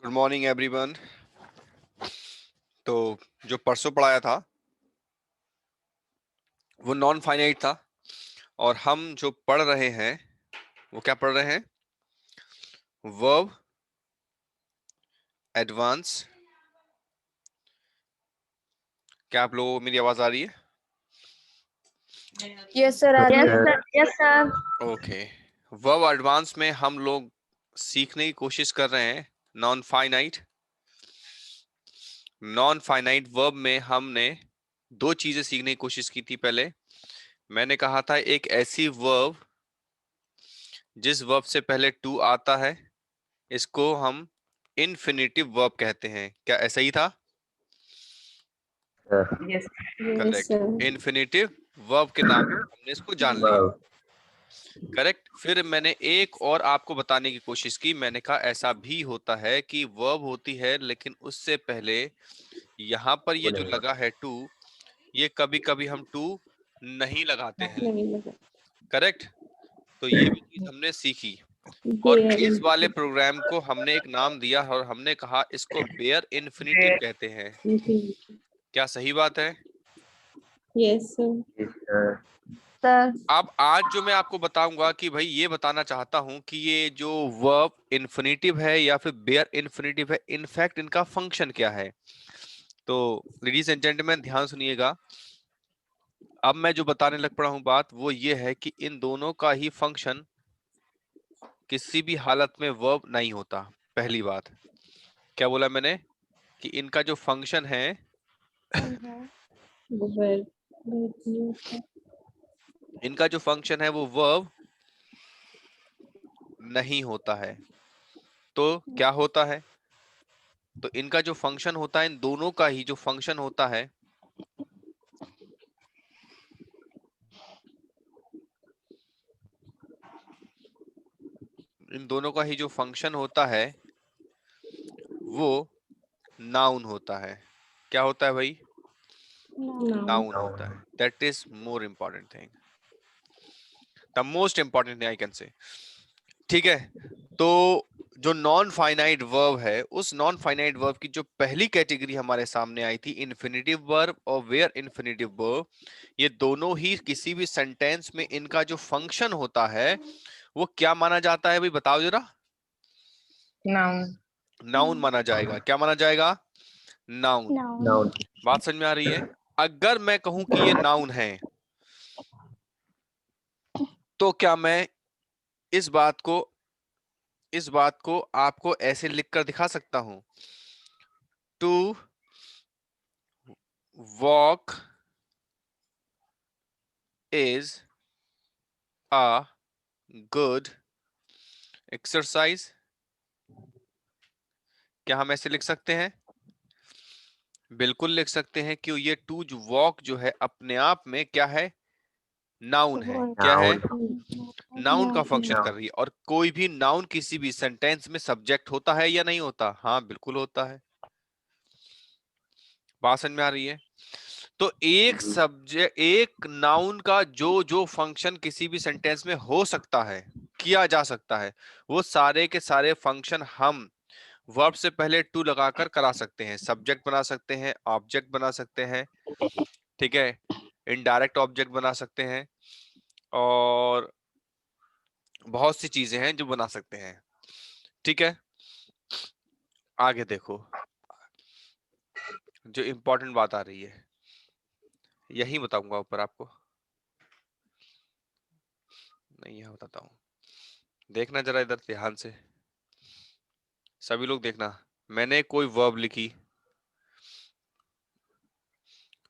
Good morning everyone. तो जो परसों पढ़ाया था वो नॉन फाइनाइट था और हम जो पढ़ रहे हैं वो क्या पढ़ रहे हैं? Verb advance. क्या आप लोगों को मेरी आवाज आ रही है? यस सर आ रही है। Yes sir. Okay. Verb advance में हम लोग सीखने की कोशिश कर रहे हैं non finite. Non finite verb में हमने दो चीजें सीखने की कोशिश की थी। पहले मैंने कहा था एक ऐसी वर्ब जिस वर्ब से पहले टू आता है, इसको हम इन्फिनिटिव वर्ब कहते हैं। क्या ऐसा ही था? Yes yes correct. Sir. Infinitive verb के नाम से हमने इसको जान लिया। करेक्ट। फिर मैंने एक और आपको बताने की कोशिश की। मैंने कहा ऐसा भी होता है कि वर्ब होती है लेकिन उससे पहले यहाँ पर ये जो लगा है टू, ये कभी कभी हम टू नहीं लगाते हैं। नहीं लगा। करेक्ट। तो ये भी चीज हमने सीखी और इस वाले प्रोग्राम को हमने एक नाम दिया और हमने कहा इसको बेयर इन्फिनिटिव कहते हैं। क्या सही बात है? Yes sir. सर। अब आज जो मैं आपको बताऊंगा कि भाई ये बताना चाहता हूं कि ये जो वर्ब इन्फिनिटिव है या फिर बेयर इन्फिनिटिव है, इनफैक्ट इनका फंक्शन क्या है। तो लेडीज एंड जेंटलमैन ध्यान सुनिएगा। अब मैं जो बताने लग पड़ा हूं बात वो ये है कि इन दोनों का ही फंक्शन किसी भी हालत में वर्ब नहीं होता। पहली बात क्या बोला मैंने कि इनका जो फंक्शन है वो वर्ब नहीं होता। इनका जो फंक्शन है वो वर्ब नहीं होता है। तो क्या होता है? तो इनका जो फंक्शन होता है, इन दोनों का ही जो फंक्शन होता है इन दोनों का ही जो फंक्शन होता है वो नाउन होता है। क्या होता है भाई? नाउन होता है। That is more important thing, the most important thing I can say. ठीक है। तो जो नॉन फाइनाइट वर्ब है, उस नॉन फाइनाइट वर्ब की जो पहली कैटेगरी हमारे सामने आई थी इन्फिनिटिव वर्ब और वेयर इन्फिनिटिव वर्ब, ये दोनों ही किसी भी सेंटेंस में इनका जो फंक्शन होता है वो क्या माना जाता है भाई? बताओ जरा। नाउन। नाउन माना जाएगा। क्या माना जाएगा? नाउन। बात समझ में आ रही है? अगर मैं कहूं कि ये नाउन है तो क्या मैं इस बात को आपको ऐसे लिखकर दिखा सकता हूं? To walk is a good exercise. क्या हम ऐसे लिख सकते हैं? बिल्कुल लिख सकते हैं कि ये टू वॉक जो है अपने आप में क्या है? नाउन है। क्या है? नाउन का फंक्शन कर रही है। और कोई भी नाउन किसी भी सेंटेंस में सब्जेक्ट होता है या नहीं होता? हाँ बिल्कुल होता है। बात समझ में आ रही है? तो एक सब्जेक्ट, एक नाउन का जो जो फंक्शन किसी भी सेंटेंस में हो सकता है, किया जा सकता है, वो सारे के सारे फंक्शन हम वर्ब से पहले टू लगाकर करा सकते हैं। सब्जेक्ट बना सकते हैं, ऑब्जेक्ट बना सकते हैं, ठीक है, इनडायरेक्ट ऑब्जेक्ट बना सकते हैं और बहुत सी चीजें हैं जो बना सकते हैं। ठीक है। आगे देखो, जो इंपॉर्टेंट बात आ रही है यही बताऊंगा ऊपर आपको। नहीं, यह बताता हूं। देखना जरा इधर ध्यान से, सभी लोग देखना। मैंने कोई वर्ब लिखी,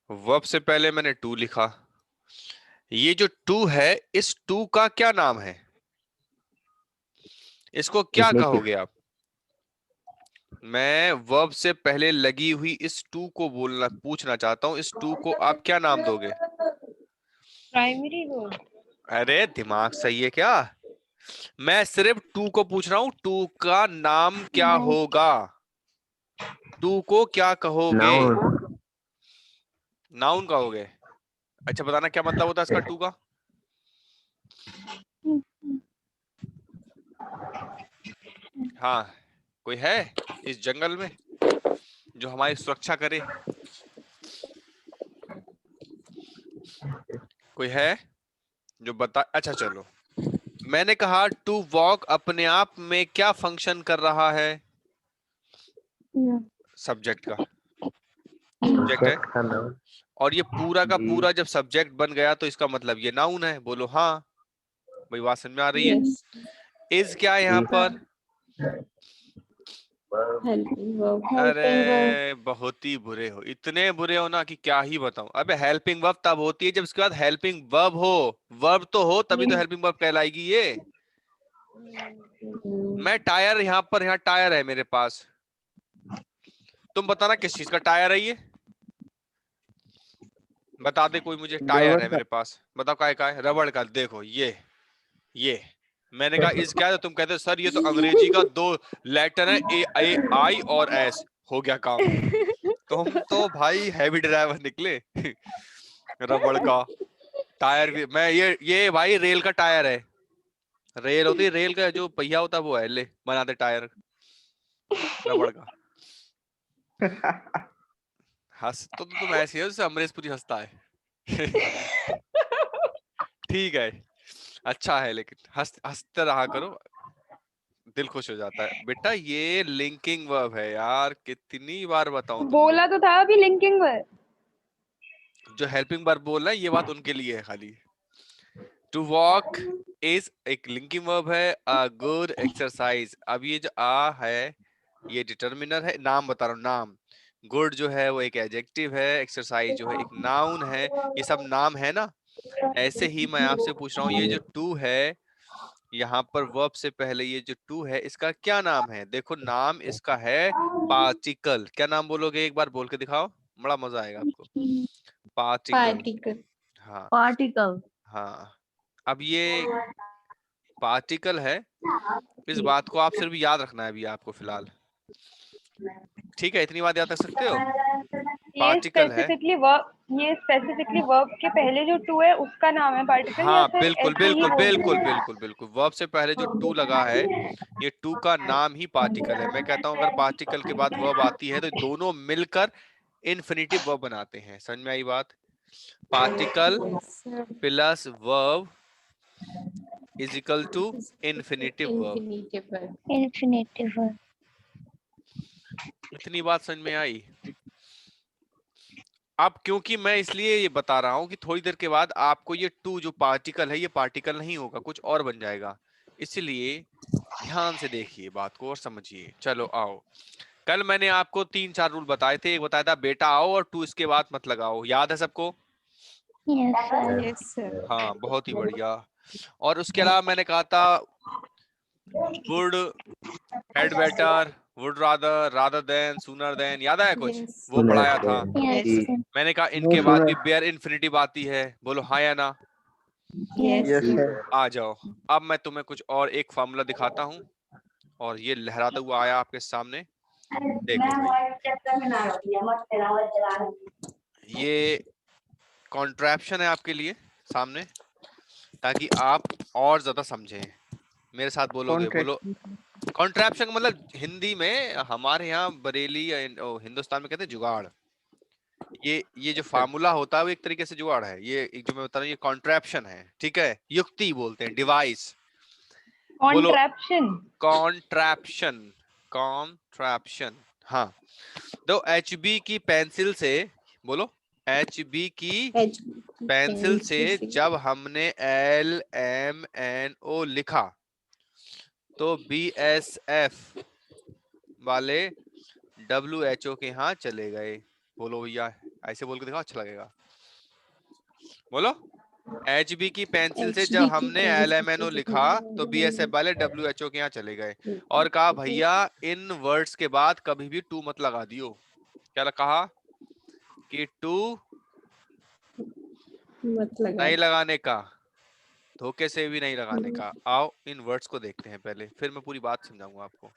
वर्ब से पहले मैंने टू लिखा। ये जो टू है, इस टू का क्या नाम है? इसको क्या कहोगे आप? मैं वर्ब से पहले लगी हुई इस टू को पूछना चाहता हूं, इस टू को आप क्या नाम दोगे? Primary verb. अरे दिमाग सही है क्या? मैं सिर्फ टू को पूछ रहा हूं, टू का नाम क्या होगा? टू को क्या कहोगे? नाउन कहोगे? अच्छा बताना क्या मतलब होता है इसका टू का? हाँ, कोई है? इस जंगल में, जो हमारी सुरक्षा करे? कोई है जो बता? अच्छा चलो, मैंने कहा टू वॉक अपने आप में क्या फंक्शन कर रहा है? सब्जेक्ट का, सब्जेक्ट है। सब्जेक्ट का नाउन। और ये पूरा का जी। पूरा जब सब्जेक्ट बन गया तो इसका मतलब ये नाउन है। बोलो हाँ। भाई बात समझ में आ रही है? Yes. इज क्या है यहाँ जी। पर? Helping verb. Helping verb. अरे बहुत ही बुरे हो, इतने बुरे हो ना कि क्या ही बताऊं। अबे हेल्पिंग वर्ब तब होती है जब उसके बाद हेल्पिंग वर्ब हो। वर्ब तो हो तभी तो हेल्पिंग वर्ब कहलाएगी ये। मैं टायर, यहाँ टायर है मेरे पास, तुम बताना किस चीज का टायर है ये? बता दे कोई मुझे। टायर है मेरे पास, बताओ काय का है? रबड़ का। देखो ये मैंने कहा इस क्या है, तो तुम कहते हो सर ये तो अंग्रेजी का 2 लेटर है, ए आई और एस, हो गया काम। तुम तो भाई हैवी ड्राइवर निकले। रबड़ का टायर भी मैं, ये भाई रेल का टायर है। रेल होती है, रेल का जो पहिया होता है वो है, ले बनाते टायर रबड़ का। हंस तो तुम ऐसे हो जैसे अमरीश पुरी हंसता है। ठीक है, अच्छा है, लेकिन हंसते रहा करो, दिल खुश हो जाता है। बेटा ये लिंकिंग वर्ब है यार, कितनी बार बताऊं तुमको। बोला तो था अभी लिंकिंग वर्ब। जो हेल्पिंग वर्ब बोल रहा है ये बात उनके लिए है खाली। टू वॉक इज एक लिंकिंग वर्ब है। अ गुड एक्सरसाइज, अब ये जो आ है ये डिटर्मिनर है, नाम बता रहा हूँ, नाम। गुड जो है वो एक एडजेक्टिव है, एक्सरसाइज जो है एक नाउन है। ये सब नाम है ना। ऐसे ही मैं आपसे पूछ रहा हूँ, ये जो टू है यहाँ पर वर्ब से पहले, ये जो टू है इसका क्या नाम है? देखो नाम इसका है पार्टिकल। क्या नाम बोलोगे? एक बार बोल के दिखाओ, बड़ा मजा आएगा आपको। पार्टिकल। Particle. हाँ पार्टिकल। हाँ। अब ये पार्टिकल है, इस बात को आप सिर्फ याद रखना है अभी आपको फिलहाल। ठीक है, इतनी बात याद रख सकते हो? पार्टिकल है। ये स्पेसिफिकली वर्ब के पहले जो टू है उसका नाम है पार्टिकल, या हाँ फिर बिल्कुल ऐसे ही बिल्कुल बोल बिल्कुल सकते बिल्कुल बिल्कुल, वर्ब से पहले जो टू लगा है ये टू का नाम ही पार्टिकल है। मैं कहता हूँ अगर पार्टिकल के बाद वर्ब आती है तो दोनों मिलकर इन्फिनिटिव वर्ब बनाते हैं। समझ में आई बात? Particle Yes, sir. Plus verb is equal to infinitive verb. Infinitive verb. Infinitive verb. इतनी बात समझ में आई? अब क्योंकि मैं इसलिए ये बता रहा हूं कि थोड़ी देर के बाद आपको ये टू जो पार्टिकल है ये पार्टिकल नहीं होगा, कुछ और बन जाएगा। इसलिए ध्यान से देखिए बात को और समझिए। चलो आओ, कल मैंने आपको 3-4 रूल बताए थे। एक बताया था बेटा आओ और टू इसके बाद मत लगाओ, याद है सबको? Yes sir. Yes, sir. हाँ बहुत ही बढ़िया। और उसके अलावा मैंने कहा था would, had better, would rather, rather than, sooner than, याद आया कुछ? Yes. वो पढ़ाया था। Yes Yes. सर। मैंने कहा इनके बाद भी बेयर इन्फिनिटिव आती है, बोलो हाँ या ना? Yes. यस आ जाओ, अब मैं तुम्हें कुछ और एक फार्मूला दिखाता हूँ और ये लहराता हुआ आया आपके सामने। देखो भाई, ये कॉन्ट्रैप्शन है आपके लिए सामने, ताकि आप और ज्यादा समझें। मेरे साथ बोलोगे, बोलो। कॉन्ट्रैप्शन का मतलब हिंदी में, हमारे यहाँ बरेली या हिंदुस्तान में कहते हैं जुगाड़। ये जो फार्मूला होता है वो एक तरीके से जुगाड़ है। ये एक जो मैं बता रहा हूँ ये कॉन्ट्रैप्शन है, ठीक है? युक्ति बोलते हैं, डिवाइस। बोलो कॉन्ट्रैप्शन। Contraption, contraption. हाँ, तो HB की पेंसिल से, बोलो HB की H. पेंसिल से Pencil. जब हमने LMNO लिखा तो BSF वाले WHO के यहाँ चले गए। बोलो भैया, ऐसे बोल के दिखाओ, अच्छा लगेगा। बोलो HB की पेंसिल से जब HB की हमने pencil LMNO से लिखा तो BSF वाले WHO के यहाँ चले गए और कहा भैया इन वर्ड्स के बाद कभी भी टू मत लगा दियो। क्या कहा कि टू मत लगा. नहीं लगाने का, धोखे से भी नहीं लगाने का। आओ इन वर्ड्स को देखते हैं पहले, फिर मैं पूरी बात समझाऊंगा आपको।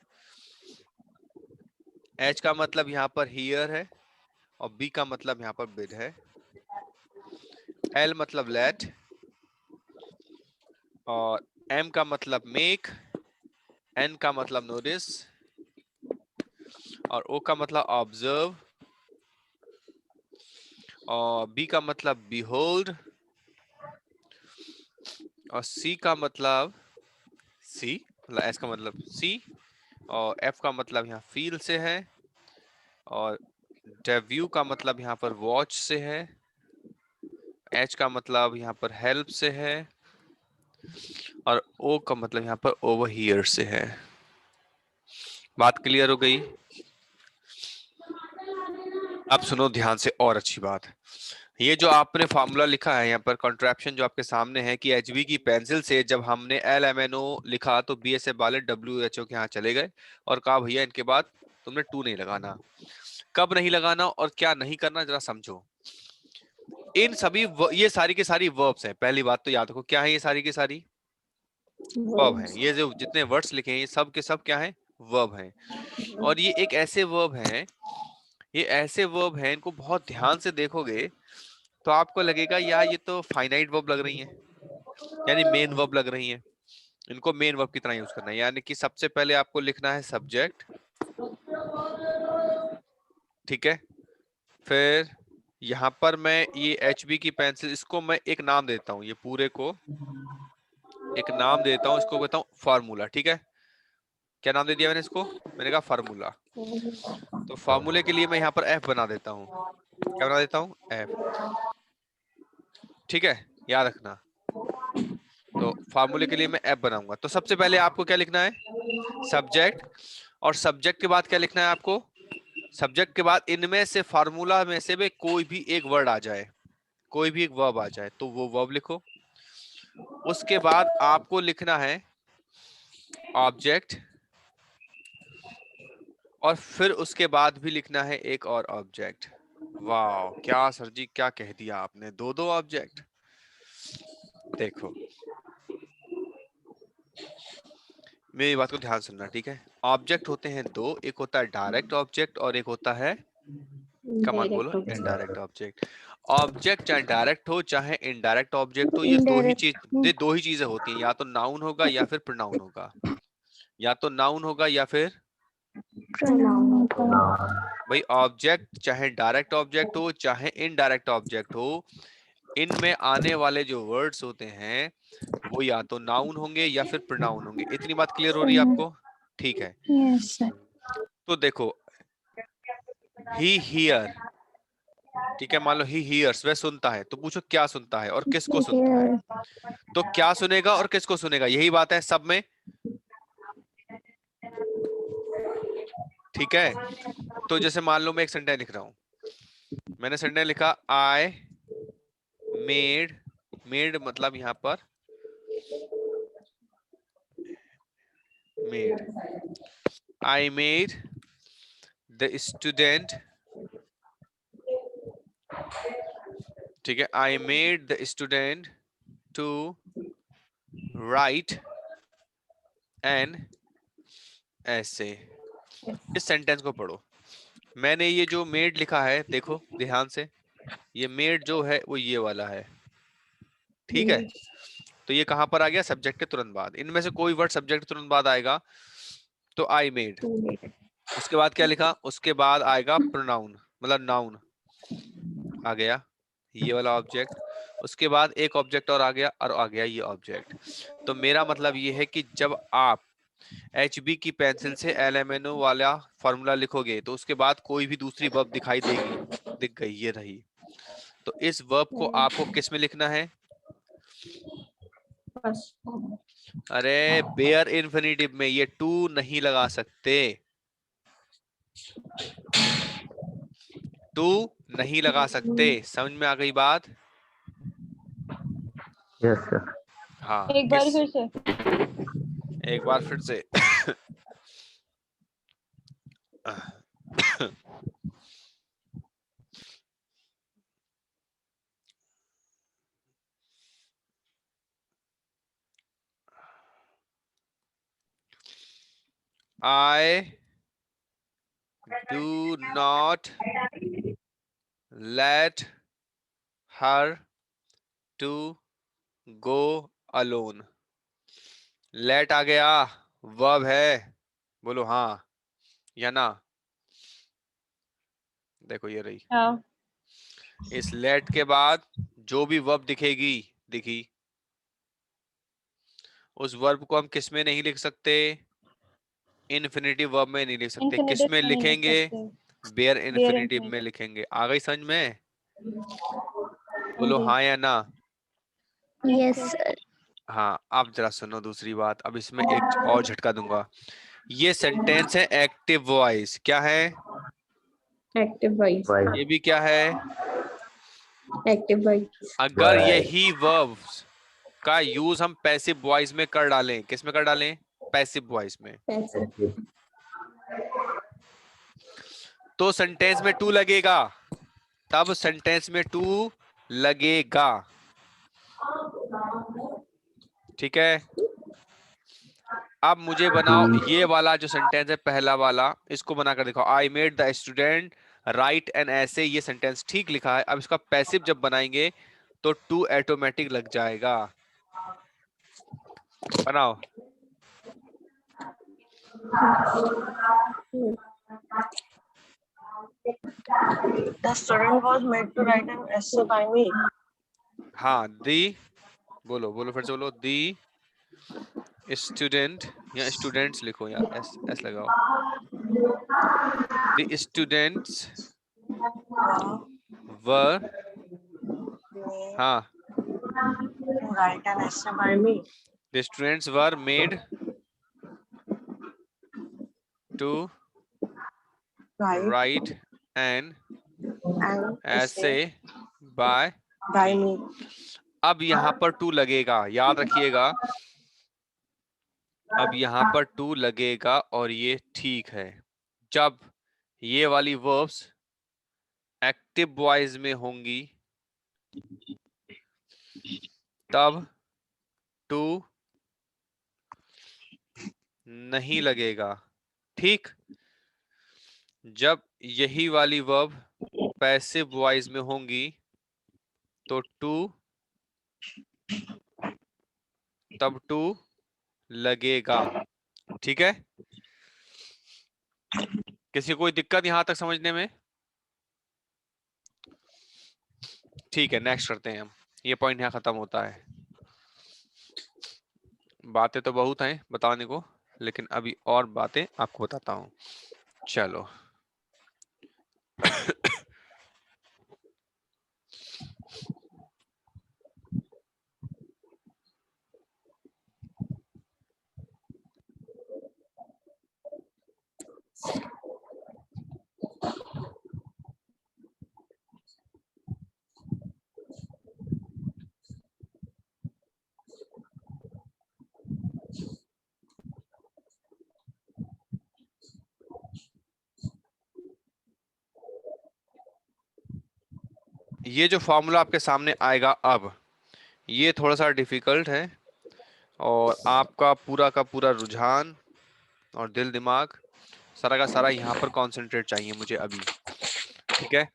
H का मतलब यहाँ पर हियर है और B का मतलब यहाँ पर बिड है। L मतलब लेट और M का मतलब मेक, N का मतलब नोटिस और ओ का मतलब ऑब्जर्व, और बी का मतलब बिहोल्ड, और सी का मतलब सी, मतलब एस का मतलब सी, और एफ का मतलब यहाँ फील से है, और डब्ल्यू का मतलब यहाँ पर वॉच से है, एच का मतलब यहाँ पर हेल्प से है, और ओ का मतलब यहाँ पर ओवर हियर से है। बात क्लियर हो गई? अब सुनो ध्यान से और अच्छी बात। ये जो आपने फार्मूला लिखा है यहाँ पर, कॉन्ट्रैप्शन जो आपके सामने है कि एचबी की पेंसिल से जब हमने LMNO लिखा तो BSF वाले WHO के यहाँ चले गए और कहा भैया इनके बाद तुमने 2 नहीं लगाना। कब नहीं लगाना और क्या नहीं करना जरा समझो। इन सभी ये सारी की सारी वर्ब्स हैं। पहली बात तो याद रखो क्या है, ये सारी की सारी वर्ब हैं। ये जो जितने वर्ड्स लिखे हैं ये सब के सब क्या है, वर्ब हैं। और ये एक ऐसे वर्ब हैं, ये ऐसे वर्ब हैं, इनको बहुत ध्यान से देखोगे तो आपको लगेगा यार ये तो फाइनाइट वर्ब लग रही हैं, यानी मेन वर्ब लग रही हैं। इनको मेन वर्ब की तरह यूज करना है, यानी कि सबसे पहले आपको लिखना है सब्जेक्ट, ठीक है। फिर यहां पर मैं ये HB की पेंसिल, इसको मैं एक नाम देता हूं, ये पूरे को एक नाम देता हूं, इसको कहता हूं फार्मूला, ठीक है। क्या नाम दे दिया मैंने इसको? मैंने कहा फार्मूला। तो फार्मूले के लिए मैं यहाँ पर F बना देता हूँ। क्या बना देता हूँ? F, ठीक है, याद रखना। तो फार्मूले के लिए मैं F बनाऊंगा। तो सबसे पहले आपको क्या लिखना है? सब्जेक्ट, और सब्जेक्ट के बाद क्या लिखना है आपको? सब्जेक्ट के बाद इनमें से फार्मूला में से भी कोई भी एक वर्ड आ जाए, कोई भी एक वर्ब आ जाए तो वो वर्ब लिखो। उसके बाद आपको लिखना है ऑब्जेक्ट, और फिर उसके बाद भी लिखना है एक और ऑब्जेक्ट। वाह क्या सर जी, क्या कह दिया आपने, दो दो ऑब्जेक्ट। देखो मेरी बात को ध्यान सुनना, ठीक है। ऑब्जेक्ट होते हैं दो, एक होता है डायरेक्ट ऑब्जेक्ट और एक होता है, कमान बोलो, इनडायरेक्ट ऑब्जेक्ट। ऑब्जेक्ट चाहे डायरेक्ट हो चाहे इनडायरेक्ट ऑब्जेक्ट हो, ये इनडायरेक्ट दो ही चीजें होती हैं, या तो नाउन होगा या फिर प्रोनाउन होगा, या तो नाउन होगा या फिर, प्रोनाउन का। भाई ऑब्जेक्ट चाहे डायरेक्ट ऑब्जेक्ट हो चाहे इनडायरेक्ट ऑब्जेक्ट हो, इनमें आने वाले जो वर्ड्स होते हैं वो या तो नाउन होंगे या फिर प्रोनाउन होंगे। इतनी बात क्लियर हो रही है आपको? ठीक है। Yes sir. तो देखो ही हियर, ठीक है, मान लो ही हियर्स, वह सुनता है, तो पूछो क्या सुनता है और किसको सुनता है। तो क्या सुनेगा और किसको सुनेगा, यही बात है सब में, ठीक है। तो जैसे मान लो मैं एक सेंटेंस लिख रहा हूं, मैंने सेंटेंस लिखा आई मेड, मेड मतलब यहां पर made, I made the student, ठीक है, I made the student to write an essay. इस सेंटेंस को पढ़ो। मैंने ये जो मेड लिखा है देखो ध्यान से, ये मेड जो है वो ये वाला है, ठीक है। तो ये कहां पर आ गया? सब्जेक्ट के तुरंत बाद। इनमें से कोई वर्ड सब्जेक्ट के तुरंत बाद आएगा तो आई मेड। उसके बाद क्या लिखा? उसके बाद आएगा प्रोनाउन, मतलब नाउन आ गया, ये वाला ऑब्जेक्ट। उसके बाद एक ऑब्जेक्ट और आ गया, और आ गया ये ऑब्जेक्ट। तो मेरा मतलब ये है कि जब आप HB की पेंसिल से LMNO वाला फॉर्मूला लिखोगे तो उसके बाद कोई भी दूसरी वर्ब दिखाई देगी, दिख गई, ये रही। तो इस वर्ब को आपको किस में लिखना है? अरे बेयर इन्फिनिटिव में, ये टू नहीं लगा सकते, टू नहीं लगा सकते, समझ में आ गई बात? Yes sir. हाँ एक बार किस, फिर से। एक बार फिर से I do not let her to go alone। let आ गया, वर्ब है, बोलो हाँ या ना। देखो ये रही। हाँ इस लेट के बाद जो भी वर्ब दिखी, उस वर्ब को हम किस में नहीं लिख सकते? इन्फिनिटिव वर्ब में नहीं लिख सकते। किस इन्फिनिटिव में में नहीं लिख लिखेंगे? सकते। बेयर बेयर इन्फिनिटिव में इन्फिनिटिव। लिखेंगे। आ गई समझ में? बोलो जी। हाँ या ना। Yes Yes. सर। हाँ, अब जरा सुनो दूसरी बात। अब इसमें एक और झटका दूंगा। ये सेंटेंस है एक्टिव वॉइस। क्या है? Active voice. ये भी क्या है? Active voice. अगर यही वर्ब्स का यूज हम पैसिव वॉइस में कर डालें, किस में कर डालें? पैसिव वॉइस में, पैसिव। तो सेंटेंस में टू लगेगा। तब सेंटेंस में टू लगेगा। ठीक है। अब मुझे बनाओ ये वाला जो सेंटेंस है पहला वाला, इसको बनाकर दिखाओ। I made the student write an essay. ये सेंटेंस ठीक लिखा है। अब इसका पैसिव जब बनाएंगे तो टू ऑटोमेटिक लग जाएगा। बनाओ। The student was made to write an essay by me. हाँ, दी, बोलो बोलो फिर से बोलो। दी स्टूडेंट, या स्टूडेंट्स लिखो यार, एस एस लगाओ। द स्टूडेंट्स वर, Made हाँ, to write an essay by me. The students were made to Write write an an essay essay by by me. me. अब यहाँ पर टू लगेगा, याद रखिएगा। अब यहाँ पर टू लगेगा और ये ठीक है। जब ये वाली वर्ब्स एक्टिव वॉइस में होंगी तब टू नहीं लगेगा। ठीक। जब यही वाली वर्ब पैसिव वॉइस में होंगी तो टू, तब टू लगेगा। ठीक है। किसी को कोई दिक्कत यहां तक समझने में? ठीक है, नेक्स्ट करते हैं हम। ये पॉइंट यहाँ खत्म होता है। बातें तो बहुत हैं बताने को, लेकिन अभी और बातें आपको बताता हूं। चलो। ये जो फॉर्मूला आपके सामने आएगा अब, ये थोड़ा सा डिफिकल्ट है और आपका पूरा का पूरा रुझान और दिल दिमाग सारा का सारा यहाँ पर कंसंट्रेट चाहिए मुझे अभी। ठीक है।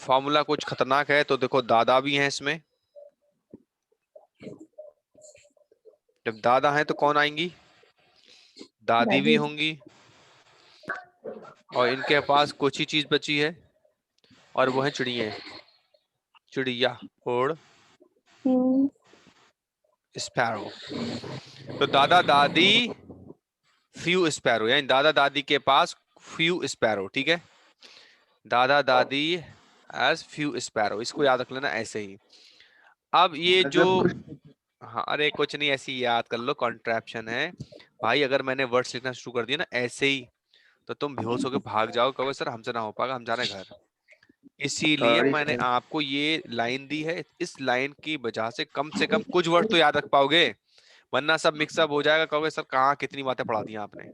फॉर्मूला कुछ खतरनाक है। तो देखो, दादा भी हैं इसमें। जब दादा हैं तो कौन आएंगी? दादी भी होंगी। और इनके पास कुछ ही चीज बची है और वो है चिड़िया। चिड़िया और स्पैरो। तो दादा दादी फ्यू स्पैरो, यानी दादा दादी के पास फ्यू स्पैरो। ठीक है। दादा दादी एज फ्यू स्पैरो, इसको याद रख लेना ऐसे ही। अब ये जो, हाँ, अरे कुछ नहीं, ऐसे ही याद कर लो, कॉन्ट्रैप्शन है भाई। अगर मैंने वर्ड्स लिखना शुरू कर दिया ना ऐसे ही, तो तुम बेहोश होकर भाग जाओ, कहो सर हमसे ना हो पाएगा, हम जा रहे हैं घर। इसीलिए मैंने आपको ये लाइन दी है। इस लाइन की वजह से कम कुछ वर्ड तो याद रख पाओगे, वरना सब मिक्सअप हो जाएगा, कहोगे सर कहाँ कितनी बातें पढ़ा दी आपने।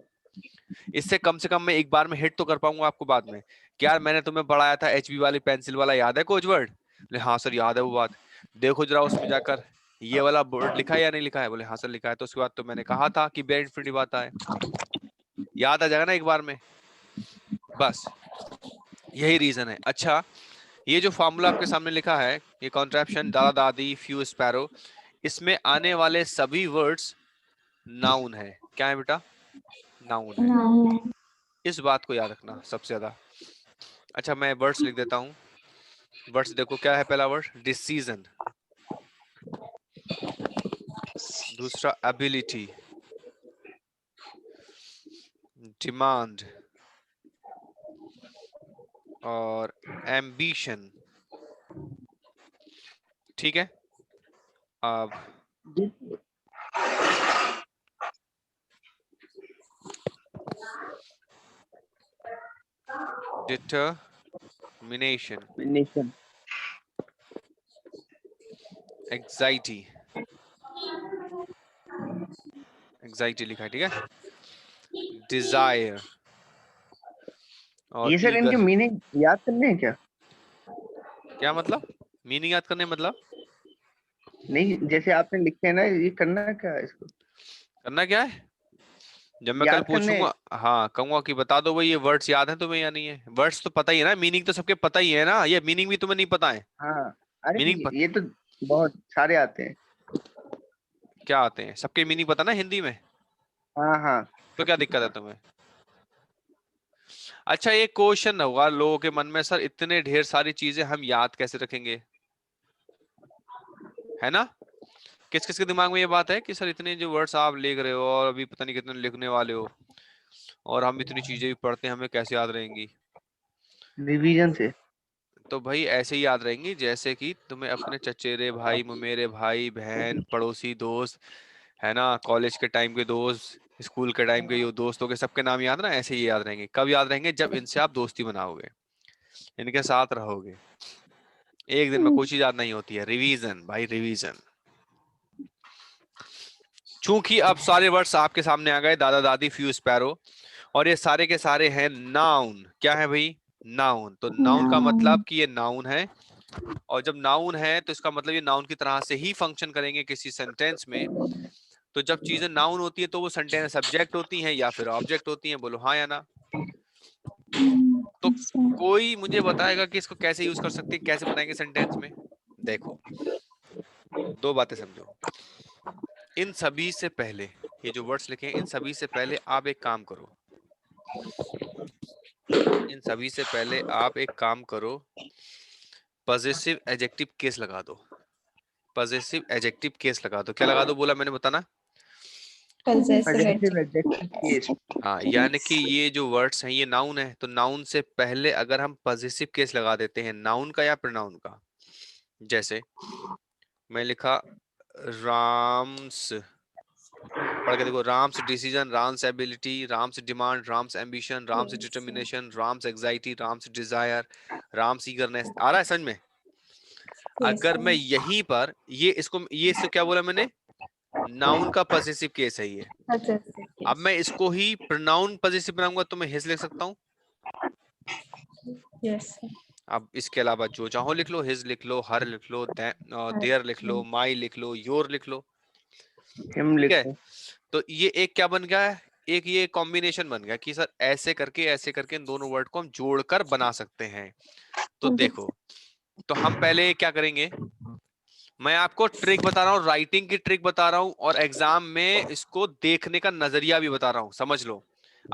इससे कम मैं एक बार में हिट तो कर पाऊंगा आपको बाद में। क्या मैंने तुम्हें पढ़ाया था एचबी वाली पेंसिल वाला, याद है कुछ वर्ड? बोले हाँ सर याद है वो बात। देखो जरा उसमें जाकर ये वाला वर्ड लिखा है या नहीं लिखा है? बोले हाँ सर लिखा है। तो उसके बाद तो मैंने कहा था कि बेयर इन्फिनिटिव आता है। याद आ जाएगा ना एक बार में। बस यही रीजन है। अच्छा, ये जो फॉर्मूला आपके सामने लिखा है, ये कॉन्ट्रैप्शन दादा दादी फ्यू स्पैरो, इसमें आने वाले सभी वर्ड्स नाउन है। क्या है बेटा? नाउन है। इस बात को याद रखना सबसे ज्यादा। अच्छा मैं वर्ड्स लिख देता हूँ। वर्ड्स देखो क्या है, पहला वर्ड डिसीजन, दूसरा एबिलिटी, डिमांड और एम्बिशन। ठीक है, अब डिटरमिनेशन, एंजाइटी, एंजाइटी लिखा है, ठीक है, डिजायर और ये सर इनके ईगर। मीनिंग याद करने हैं क्या? क्या मतलब मीनिंग याद करने मतलब? नहीं, जैसे आपने लिखे हैं ना, ये करना क्या है इसको? करना क्या है? जब मैं कल याद करने। पूछूंगा, हाँ कहूंगा कि बता दो भाई ये वर्ड्स याद हैं तुम्हें या नहीं है। वर्ड्स तो पता ही है ना, मीनिंग तो सबके पता ही है ना, ये मीनिंग भी तुम्हें नहीं पता है? हाँ, अरे मीनिंग ये तो बहुत सारे आते हैं। क्या आते हैं? सबके मीनिंग पता ना हिंदी में, हाँ हाँ। तो क्या दिक्कत है तुम्हें? अच्छा एक क्वेश्चन होगा लोगों के मन में, सर इतने ढेर सारी चीजें हम याद कैसे रखेंगे, है ना? किस किस के दिमाग में ये बात है कि सर इतने जो वर्ड्स आप लिख रहे हो और अभी पता नहीं कितने लिखने वाले हो, और हम इतनी चीजें भी पढ़ते हैं, हमें कैसे याद रहेंगी? रिवीजन से। तो भाई ऐसे ही याद रहेंगी जैसे कि तुम्हें अपने चचेरे भाई, ममेरे भाई बहन, पड़ोसी दोस्त, है ना, कॉलेज के टाइम के दोस्त, स्कूल के टाइम के जो दोस्तों के सबके नाम याद ना, ऐसे ही याद रहेंगे। कब याद रहेंगे? जब इनसे आप दोस्ती बनाओगे, इनके साथ रहोगे। एक दिन में कोई चीज याद नहीं होती है। रिवीजन भाई, रिवीजन। चूंकि अब सारे वर्ड्स आपके सामने आ गए, दादा दादी फ्यू स्पैरो, और ये सारे के सारे हैं नाउन। क्या है भाई? नाउन। तो नाउन का मतलब कि ये नाउन है, और जब नाउन है तो इसका मतलब ये नाउन की तरह से ही फंक्शन करेंगे किसी सेंटेंस में। तो जब चीजें नाउन होती है तो वो सेंटेंस सब्जेक्ट होती हैं या फिर ऑब्जेक्ट होती हैं। बोलो हाँ या ना? तो कोई मुझे बताएगा कि इसको कैसे यूज कर सकते हैं, कैसे बनाएंगे सेंटेंस में? देखो, दो बातें समझो। इन सभी से पहले, ये जो वर्ड्स लिखे हैं इन सभी से पहले आप एक काम करो, इन सभी से पहले आप एक काम करो, पॉजिटिव एडजेक्टिव केस लगा दो। पॉजिटिव एडजेक्टिव केस लगा दो। क्या लगा दो बोला मैंने, बताना? Positive adjective case. हाँ, यानी कि ये जो वर्ड्स हैं ये नाउन है, तो नाउन से पहले अगर हम पॉजिटिव केस लगा देते हैं नाउन का या प्रोनाउन का, जैसे मैं लिखा राम्स, पढ़ के देखो, Ram's decision, Ram's ability, Ram's demand, Ram's ambition, Ram's determination, Ram's anxiety, Ram's desire, Ram's eagerness. आ रहा है समझ में? अगर मैं यहीं पर ये इसको क्या बोला मैंने? नाउन का पॉजिटिव केस है ये। अब मैं इसको ही प्रोनाउन पॉजिटिव बनाऊंगा तो मैं हिज लिख सकता हूँ। अब इसके अलावा जो चाहो लिख लो, हिज लिख लो, हर लिख लो, देयर लिख लो, माई लिख लो, योर लिख लो। हिम ठीक है, लिखो। तो ये एक क्या बन गया है? एक ये कॉम्बिनेशन बन गया कि सर ऐसे करके इन दोनों वर्ड को हम जोड़कर बना सकते हैं। तो देखो, तो हम पहले क्या करेंगे, मैं आपको ट्रिक बता रहा हूँ, राइटिंग की ट्रिक बता रहा हूँ, और एग्जाम में इसको देखने का नजरिया भी बता रहा हूँ। समझ लो,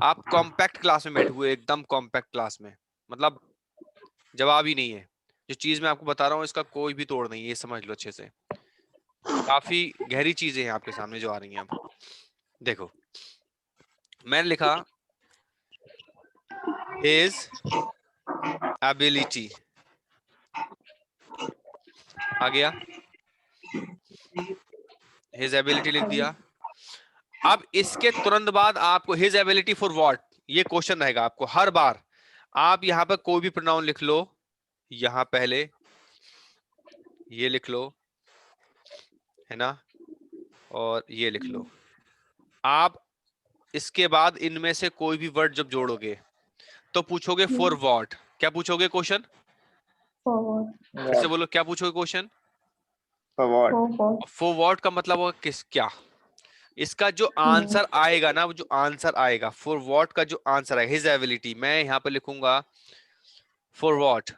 आप कॉम्पैक्ट क्लास में बैठे हुए, एकदम कॉम्पैक्ट क्लास में, मतलब जवाब ही नहीं है। जो चीज मैं आपको बता रहा हूँ इसका कोई भी तोड़ नहीं है, ये समझ लो अच्छे से। काफी गहरी चीजें हैं आपके सामने जो आ रही हैं। अब देखो, मैंने लिखा हिज एबिलिटी, आ गया, हिज एबिलिटी लिख दिया। अब इसके तुरंत बाद आपको हिज एबिलिटी फॉर व्हाट, ये क्वेश्चन रहेगा आपको हर बार। आप यहां पर कोई भी प्रोनाउन लिख लो, यहां पहले ये लिख लो, है ना, और ये लिख लो। आप इसके बाद इनमें से कोई भी वर्ड जब जोड़ोगे तो पूछोगे फॉर व्हाट। क्या पूछोगे क्वेश्चन? फिर से बोलो, क्या पूछोगे क्वेश्चन? फॉर व्हाट का मतलब होगा किस, क्या। इसका जो आंसर आएगा ना, वो जो आंसर आएगा फॉर व्हाट का जो आंसर है, हिज एबिलिटी, मैं यहां पर लिखूंगा फॉर व्हाट।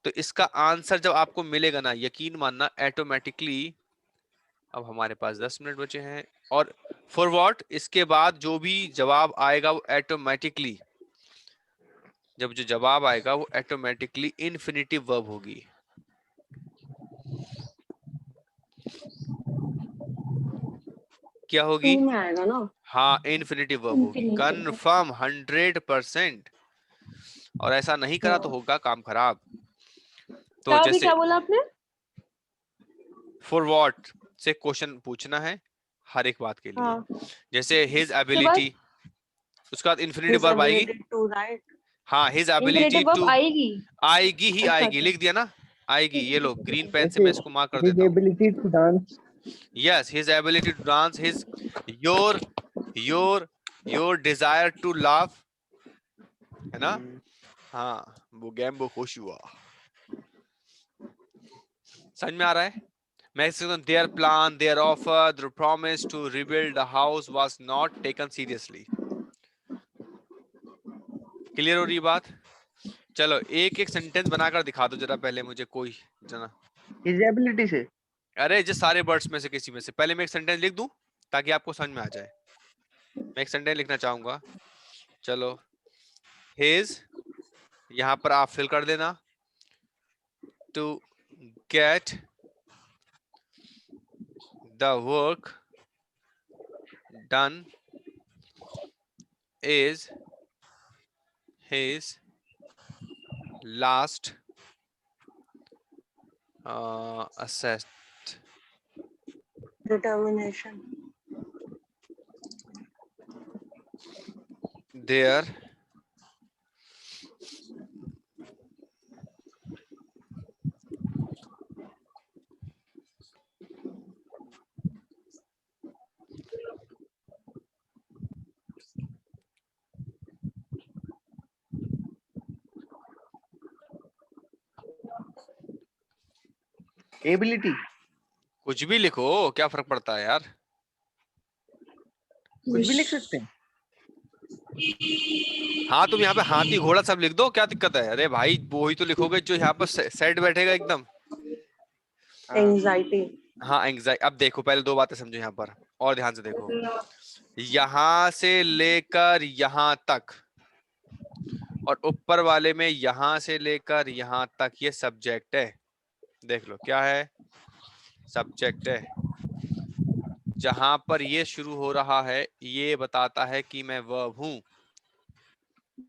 तो इसका आंसर जब आपको मिलेगा ना, यकीन मानना ऑटोमेटिकली, अब हमारे पास 10 मिनट बचे हैं, और फॉर व्हाट इसके बाद जो भी जवाब आएगा वो ऑटोमेटिकली जब जो जवाब आएगा वो ऑटोमेटिकली इन्फिनिटिव वर्ब होगी। क्या होगी? टू में आएगा ना? हाँ, इन्फिनिटिव वर्ब होगी, Infinitive. कन्फर्म 100%। और ऐसा नहीं करा तो होगा काम खराब। तो क्या अभी जैसे क्या बोला आपने? फॉर व्हाट से क्वेश्चन पूछना है हर एक बात के लिए। हाँ, जैसे हिज उसके बाद एबिलिटी, उसके बाद इन्फिनिटिव His वर्ब आएगी। ability to write. हाँ, his ability infinitive verb to, आएगी। आएगी ही अच्छा आएगी, अच्छा। लिख दिया ना, आएगी। ये लो ग्रीन पेन से जैसे मैं इसको मार्क कर his देता हूँ। ability to dance. Yes, his ability to dance, his your your your desire to laugh, है ना? हाँ, वो गैम्बो खुश हुआ। समझ में आ रहा है? मैं their plan, their offer, their promise to rebuild the house was not taken seriously. Clear हो रही है बात? चलो एक एक सेंटेंस बनाकर दिखा दो जरा पहले मुझे, कोई जना। His ability से अरे जो सारे वर्ड्स में से किसी में से पहले मैं एक सेंटेंस लिख दूं ताकि आपको समझ में आ जाए। मैं एक सेंटेंस लिखना चाहूंगा। चलो, हिज, यहां पर आप फिल कर देना। To get the work done is his last asset. Determination. Their ability. कुछ भी लिखो, क्या फर्क पड़ता है यार? कुछ भी लिख सकते हैं। हाँ, तुम यहाँ पे हाथी घोड़ा सब लिख दो, क्या दिक्कत है? अरे भाई वो ही तो लिखोगे जो यहाँ पर सेट बैठेगा एकदम। Anxiety. हाँ, एंग्जाइटी। अब देखो पहले दो बातें समझो यहाँ पर, और ध्यान से देखो। यहाँ से लेकर यहाँ तक और ऊपर वाले में यहाँ से लेकर यहाँ तक, ये सब्जेक्ट है। देख लो क्या है, सब्जेक्ट है। जहां पर ये शुरू हो रहा है ये बताता है कि मैं वर्ब हूं।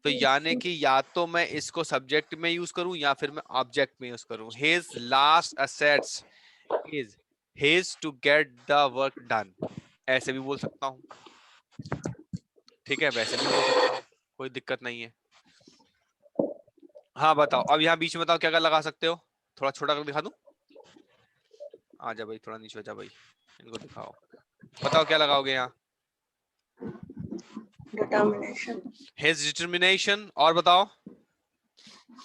तो यानी कि या तो मैं इसको सब्जेक्ट में यूज करूं या फिर मैं ऑब्जेक्ट में यूज करूं। His last assets is his to get the work done, ऐसे भी बोल सकता हूं, ठीक है, वैसे भी बोल सकता हूं, कोई दिक्कत नहीं है। हाँ बताओ, अब यहाँ बीच में बताओ क्या क्या लगा सकते हो? थोड़ा छोटा कर दिखा दूं? आजा भाई, थोड़ा नीचे हो जा भाई, इनको दिखाओ। बताओ क्या लगाओगे यहाँ? Determination. His determination, और बताओ?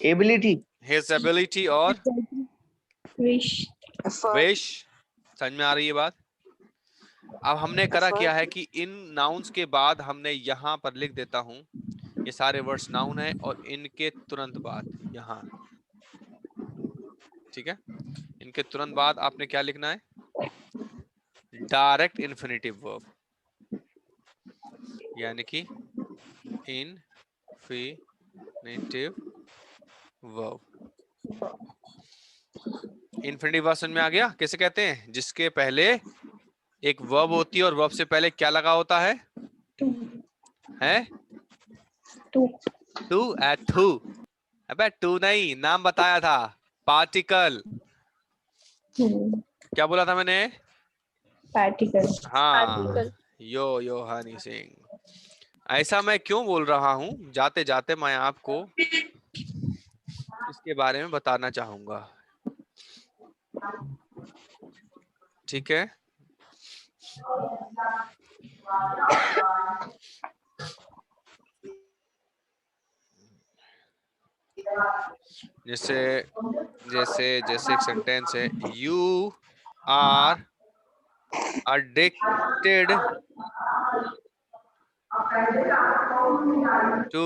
Ability. His ability और Wish. Effort. wish। समझ में आ रही है बात? अब हमने करा क्या है कि इन नाउन्स के बाद हमने यहाँ पर लिख देता हूँ, ये सारे वर्ड्स नाउन है और इनके तुरंत बाद यहाँ, ठीक है, इनके तुरंत बाद आपने क्या लिखना है? डायरेक्ट इन्फिनिटिव वर्ब, यानी कि इन्फिनिटिव वर्ब। इन्फिनिटिव वर्ब समझ में आ गया? कैसे कहते हैं? जिसके पहले एक वर्ब होती है और वर्ब से पहले क्या लगा होता है? है To. To at to. अबे टू नहीं, नाम बताया था, पार्टिकल। क्या बोला था मैंने? Particle. हाँ, यो हनी सिंह। ऐसा मैं क्यों बोल रहा हूँ, जाते जाते मैं आपको इसके बारे में बताना चाहूंगा, ठीक है? जैसे जैसे जैसे एक सेंटेंस है, you are addicted to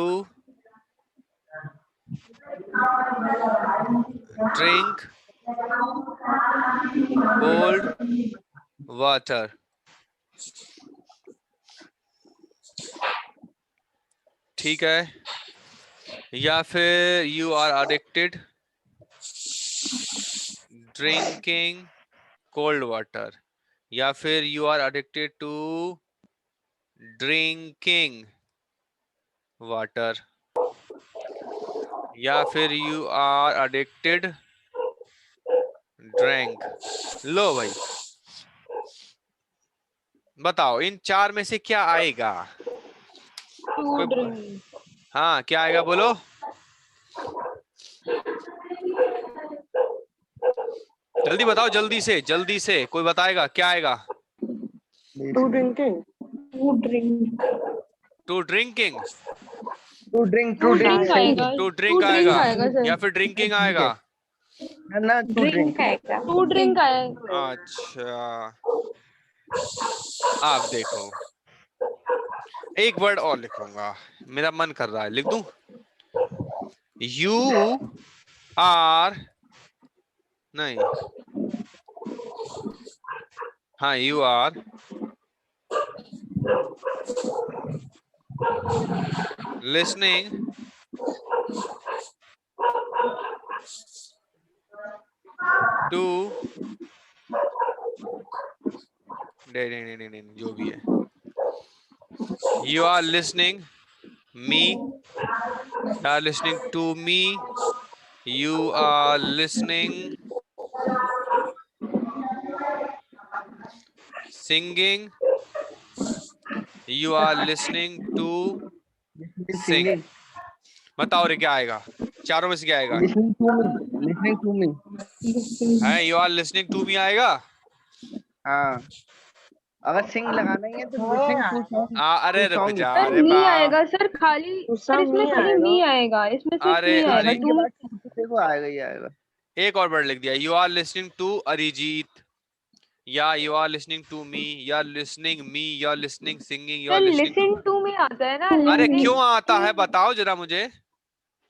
drink cold water। ठीक है, या फिर you are addicted drinking cold water, या फिर you are addicted to drinking water, या फिर यू आर अडिक्टेड ड्रिंक। लो भाई बताओ इन चार में से क्या आएगा? हाँ क्या आएगा बोलो? जल्दी बताओ, जल्दी से कोई बताएगा क्या आएगा? To drinking, to drink, to drinking, to drink आएगा, टू ड्रिंक आएगा सर। या फिर ड्रिंकिंग आएगा? ना टू ड्रिंक ड्रिंक। आएगा। टू ड्रिंक आएगा। अच्छा आप देखो, एक वर्ड और लिखूंगा, मेरा मन कर रहा है, लिख दूं? यू आर, नहीं, हाँ यू आर listening to नहीं, जो भी है, you are listening me, you are listening to me, you are listening singing, you are listening to sing। बताओ रे क्या आएगा? चारों में से क्या आएगा? लिसनिंग टू मी है you are listening to me आएगा? हाँ, अगर सिंग लगाना ही है तो लिसनिंग टू सॉन्ग। अरे रुक जा, सर अरे मी बाप, आएगा सर, खाली सर इसमें खाली मी आएगा, इसमें सिर्फ अरे मी आएगा। अरे के बाद देखो आएगा ही आएगा। एक और वर्ड लिख दिया, you are listening to Arijit, या you are listening to me, you are listening me, you are listening singing, you are sir listening listen to me आता है ना। अरे listening- क्यों आता है बताओ जरा मुझे।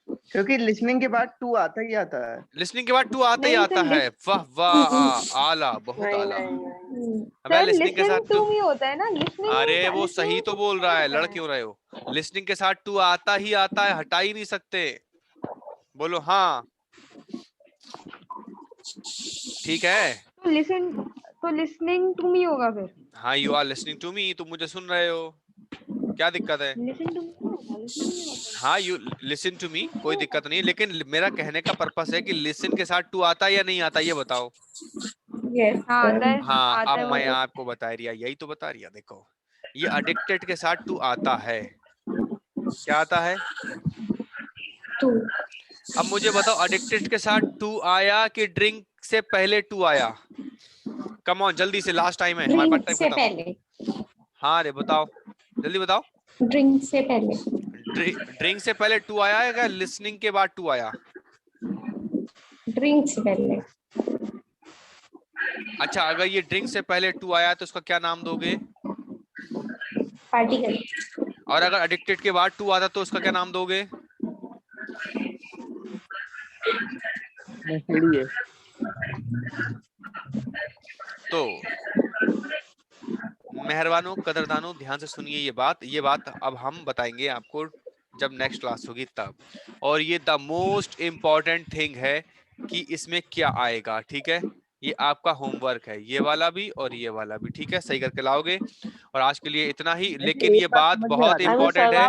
क्योंकि लिसनिंग के बाद टू आता ही आता है। लिसनिंग के बाद टू आता ही नहीं, आता सर, है। वाह वाह, आला, बहुत आला। अबे सर लिसनिंग के लिसन साथ टू मी होता है ना, लिसनिंग। अरे वो सही तो बोल रहा है, लड़ क्यों रहे हो? लिसनिंग के साथ टू आता ही आता है, हटा ही नहीं सकते। बोलो हाँ ठीक है। तो लिसन, तो लिसनिंग टू मी होगा फिर। हाँ you are listening to me, तुम मुझे सुन रहे हो, क्या दिक्कत है? लिसन टू मी, हाँ यू लिसन टू मी, कोई दिक्कत नहीं, लेकिन मेरा कहने का पर्पस है कि लिसन के साथ टू आता है या नहीं आता, ये बताओ। यस हाँ आता है। हाँ आता अब है मैं वो। आपको बता रही, यही तो बता रही, देखो ये अडिक्टेड के साथ टू आता है, क्या आता है? टू। अब मुझे बताओ अडिक्टेड के साथ टू आया कि ड्रिंक से पहले टू आया? कम ऑन जल्दी से, लास्ट टाइम है हमारे पास, ड्रिंक से टाइम पहले। हाँ रे बताओ, जल्दी बताओ। ड्रिंक से पहले। ड्रिंक से पहले टू आया है क्या लिसनिंग के बाद टू आया? ड्रिंक से पहले। अच्छा अगर ये ड्रिंक से पहले टू आया तो उसका क्या नाम दोगे? पार्टिकल। और अगर अडिक्टेड के बाद टू आता तो उसका क्या नाम दोगे? है। तो मेहरबानों कदरदानों ध्यान से सुनिए ये बात अब हम बताएंगे आपको जब नेक्स्ट क्लास होगी तब। और ये द मोस्ट इम्पोर्टेंट थिंग है कि इसमें क्या आएगा, ठीक है? ये आपका होमवर्क है, ये वाला भी और ये वाला भी, ठीक है? सही करके लाओगे। और आज के लिए इतना ही, लेकिन ये बात बहुत इम्पोर्टेंट है।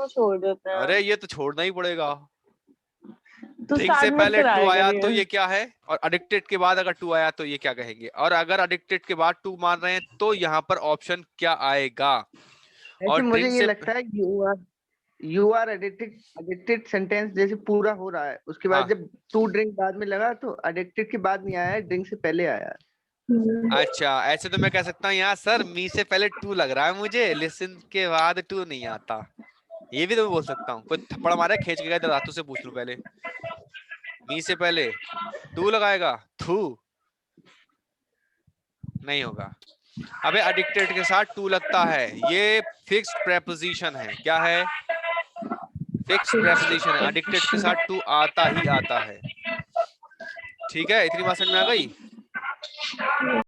छोड़ देते हैं। अरे ये तो छोड़ना ही पड़ेगा। तो ड्रिंक से start मत पहले कराया टू आया करिए। तो ये क्या है, और अडिक्टेड के बाद अगर टू आया तो ये क्या कहेंगे, और अगर अडिक्टेड के बाद टू मान रहे हैं तो यहाँ पर ऑप्शन क्या आएगा? ऐसे मुझे ड्रिंक ये से लगता है यू आर एडिक्टेड सेंटेंस जैसे पूरा हो रहा है, उसके बाद हाँ। जब टू ड्रिंक बाद में लगा तो एडिक्टेड के बाद नहीं आया है, ड्रिंक से पहले आया। अच्छा ऐसे तो मैं कह सकता हूँ यहाँ सर मी से पहले टू लग रहा है मुझे, लिसन के बाद टू नहीं आता, ये भी तो मैं बोल सकता हूँ। कोई थप्पड़ मारे खींच के दांतों से पूछ लूं पहले, मी से पहले टू लगाएगा, थू नहीं होगा। अबे एडिक्टेड के साथ टू लगता है, ये फिक्स्ड प्रेपोजिशन है। क्या है? फिक्स्ड प्रेपोजिशन है। एडिक्टेड के साथ टू आता ही आता है, ठीक है? इतनी बात समझ में आ गई?